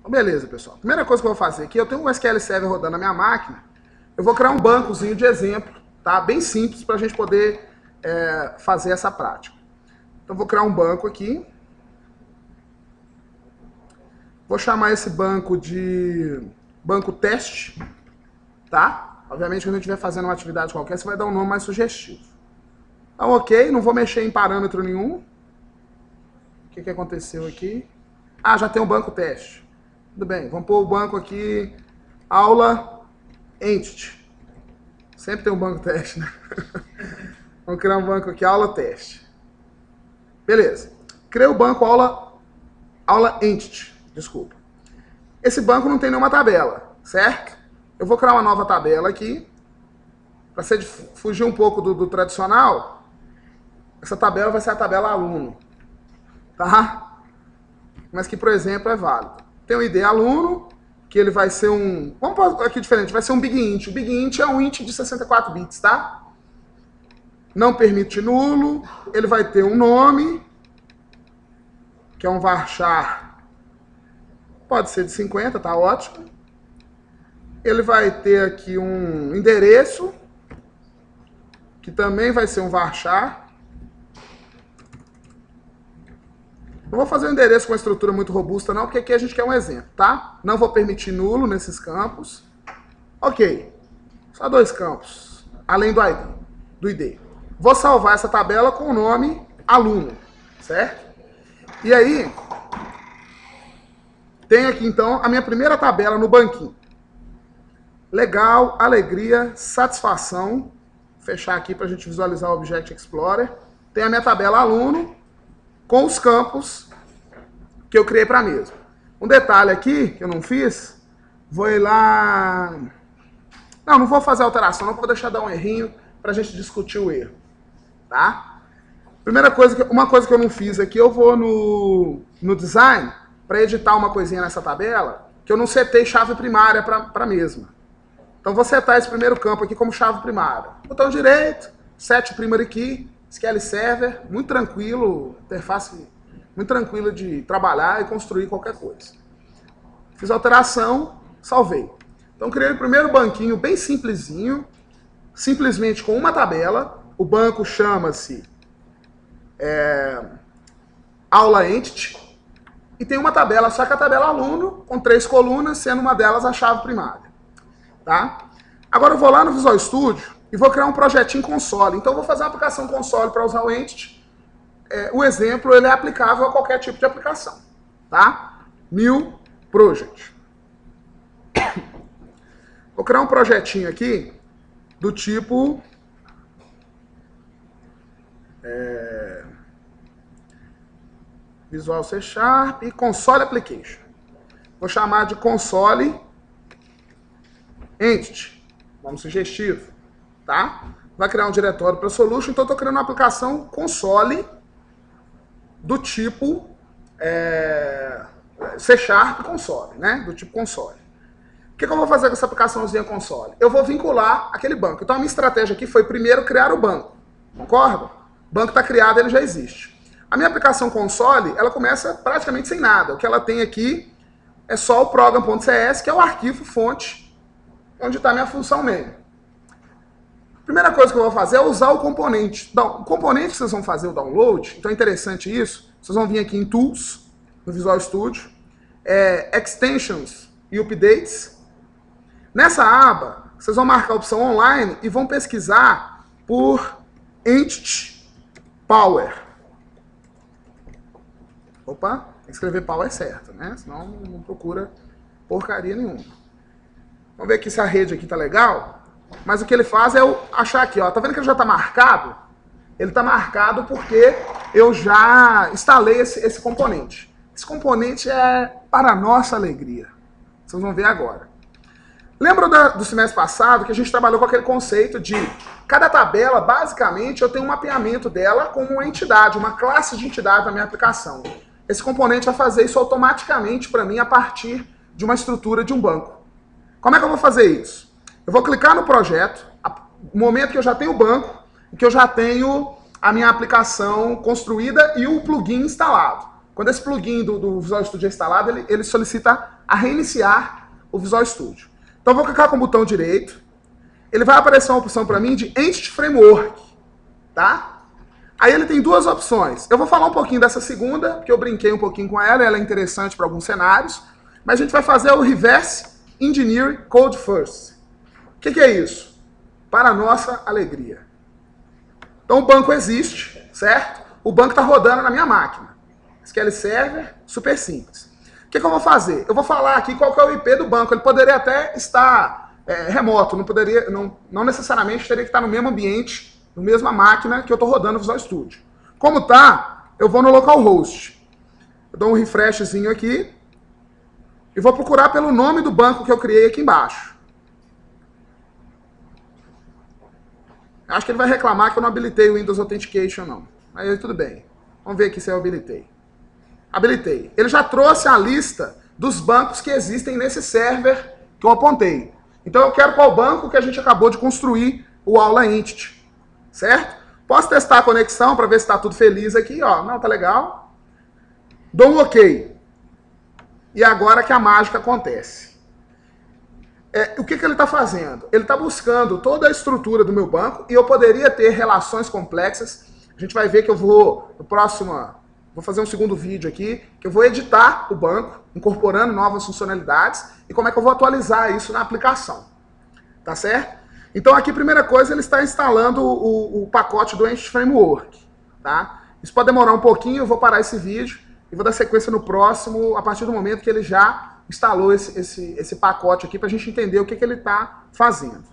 Então, beleza, pessoal. Primeira coisa que eu vou fazer aqui, eu tenho um SQL Server rodando na minha máquina. Eu vou criar um bancozinho de exemplo, tá? Bem simples para a gente poder fazer essa prática. Então, vou criar um banco aqui. Vou chamar esse banco de banco teste, tá? Obviamente, quando a gente estiver fazendo uma atividade qualquer, você vai dar um nome mais sugestivo. Então, ok, não vou mexer em parâmetro nenhum. O que aconteceu aqui? Ah, já tem um banco teste. Tudo bem, vamos pôr o banco aqui, aula entity. Sempre tem um banco teste, né? Vamos criar um banco aqui, aula teste. Beleza. Criei o banco aula entity, desculpa. Esse banco não tem nenhuma tabela, certo? Eu vou criar uma nova tabela aqui. Para fugir um pouco do tradicional, essa tabela vai ser a tabela aluno. Tá? Mas que, por exemplo, é válido. Tem o ID aluno, que ele vai ser um... Vamos pôr aqui diferente, vai ser um big int. O big int é um int de 64 bits, tá? Não permite nulo. Ele vai ter um nome, que é um varchar. Pode ser de 50, tá ótimo. Ele vai ter aqui um endereço, que também vai ser um varchar. Não vou fazer um endereço com uma estrutura muito robusta não, porque aqui a gente quer um exemplo, tá? Não vou permitir nulo nesses campos. Ok. Só dois campos, além do ID. Vou salvar essa tabela com o nome aluno, certo? E aí, tem aqui então a minha primeira tabela no banquinho. Legal, alegria, satisfação. Vou fechar aqui para a gente visualizar o Object Explorer. Tem a minha tabela aluno, com os campos que eu criei para mesmo. Um detalhe aqui, que eu não fiz, vou ir lá... Não vou fazer alteração, não, vou deixar dar um errinho para a gente discutir o erro. Tá? Primeira coisa, uma coisa que eu não fiz aqui, eu vou no design, para editar uma coisinha nessa tabela, que eu não setei chave primária para a mesma. Então vou setar esse primeiro campo aqui como chave primária. Botão direito, set primary key, SQL Server, muito tranquilo, interface muito tranquila de trabalhar e construir qualquer coisa. Fiz a alteração, salvei. Então criei o primeiro banquinho bem simplesinho, simplesmente com uma tabela. O banco chama-se aula entity e tem uma tabela, só que a tabela aluno, com 3 colunas, sendo uma delas a chave primária. Tá? Agora eu vou lá no Visual Studio e vou criar um projetinho console. Então eu vou fazer uma aplicação console para usar o entity. O exemplo ele é aplicável a qualquer tipo de aplicação. Tá? New Project. Vou criar um projetinho aqui do tipo... Visual C Sharp e Console Application. Vou chamar de Console Entity. Vamos sugestivo. Tá? Vai criar um diretório para Solution, então eu estou criando uma aplicação console do tipo C Sharp console, né? Do tipo console. O que eu vou fazer com essa aplicaçãozinha console? Eu vou vincular aquele banco. Então a minha estratégia aqui foi primeiro criar o banco. Concorda? O banco está criado, ele já existe. A minha aplicação console, ela começa praticamente sem nada. O que ela tem aqui é só o program.cs, que é o arquivo fonte, onde está a minha função main. Primeira coisa que eu vou fazer é usar o componente. O componente que vocês vão fazer o download, então é interessante isso, vocês vão vir aqui em Tools, no Visual Studio, Extensions e Updates. Nessa aba, vocês vão marcar a opção Online e vão pesquisar por Entity Power. Opa, tem que escrever Power certo, né? Senão não procura porcaria nenhuma. Vamos ver aqui se a rede aqui tá legal. Mas o que ele faz é eu achar aqui, ó. Tá vendo que ele já tá marcado? Ele tá marcado porque eu já instalei esse componente. Esse componente é para a nossa alegria. Vocês vão ver agora. Lembra do semestre passado que a gente trabalhou com aquele conceito de cada tabela, basicamente, eu tenho um mapeamento dela como uma entidade, uma classe de entidade na minha aplicação. Esse componente vai fazer isso automaticamente para mim a partir de uma estrutura de um banco. Como é que eu vou fazer isso? Eu vou clicar no projeto, no momento que eu já tenho o banco, que eu já tenho a minha aplicação construída e o plugin instalado. Quando esse plugin do Visual Studio é instalado, ele solicita a reiniciar o Visual Studio. Então, eu vou clicar com o botão direito. Ele vai aparecer uma opção para mim de Entity Framework, tá? Aí ele tem duas opções. Eu vou falar um pouquinho dessa segunda, porque eu brinquei um pouquinho com ela é interessante para alguns cenários, mas a gente vai fazer o Reverse Engineering Code First. O que é isso? Para a nossa alegria. Então o banco existe, certo? O banco está rodando na minha máquina. SQL Server, super simples. O que eu vou fazer? Eu vou falar aqui qual que é o IP do banco. Ele poderia até estar remoto, não necessariamente teria que estar no mesmo ambiente, na mesma máquina que eu estou rodando o Visual Studio. Como tá, eu vou no localhost. Eu dou um refreshzinho aqui e vou procurar pelo nome do banco que eu criei aqui embaixo. Acho que ele vai reclamar que eu não habilitei o Windows Authentication, não. Aí tudo bem. Vamos ver aqui se eu habilitei. Habilitei. Ele já trouxe a lista dos bancos que existem nesse server que eu apontei. Então eu quero qual banco que a gente acabou de construir o Aula Entity. Certo? Posso testar a conexão para ver se está tudo feliz aqui. Ó. Não, tá legal. Dou um OK. E agora que a mágica acontece. O que ele está fazendo? Ele está buscando toda a estrutura do meu banco e eu poderia ter relações complexas. A gente vai ver que eu vou, vou fazer um segundo vídeo aqui, que eu vou editar o banco, incorporando novas funcionalidades e como é que eu vou atualizar isso na aplicação. Tá certo? Então aqui, primeira coisa, ele está instalando o pacote do Entity Framework. Tá? Isso pode demorar um pouquinho, eu vou parar esse vídeo e vou dar sequência no próximo, a partir do momento que ele já instalou esse pacote aqui para a gente entender o que ele está fazendo.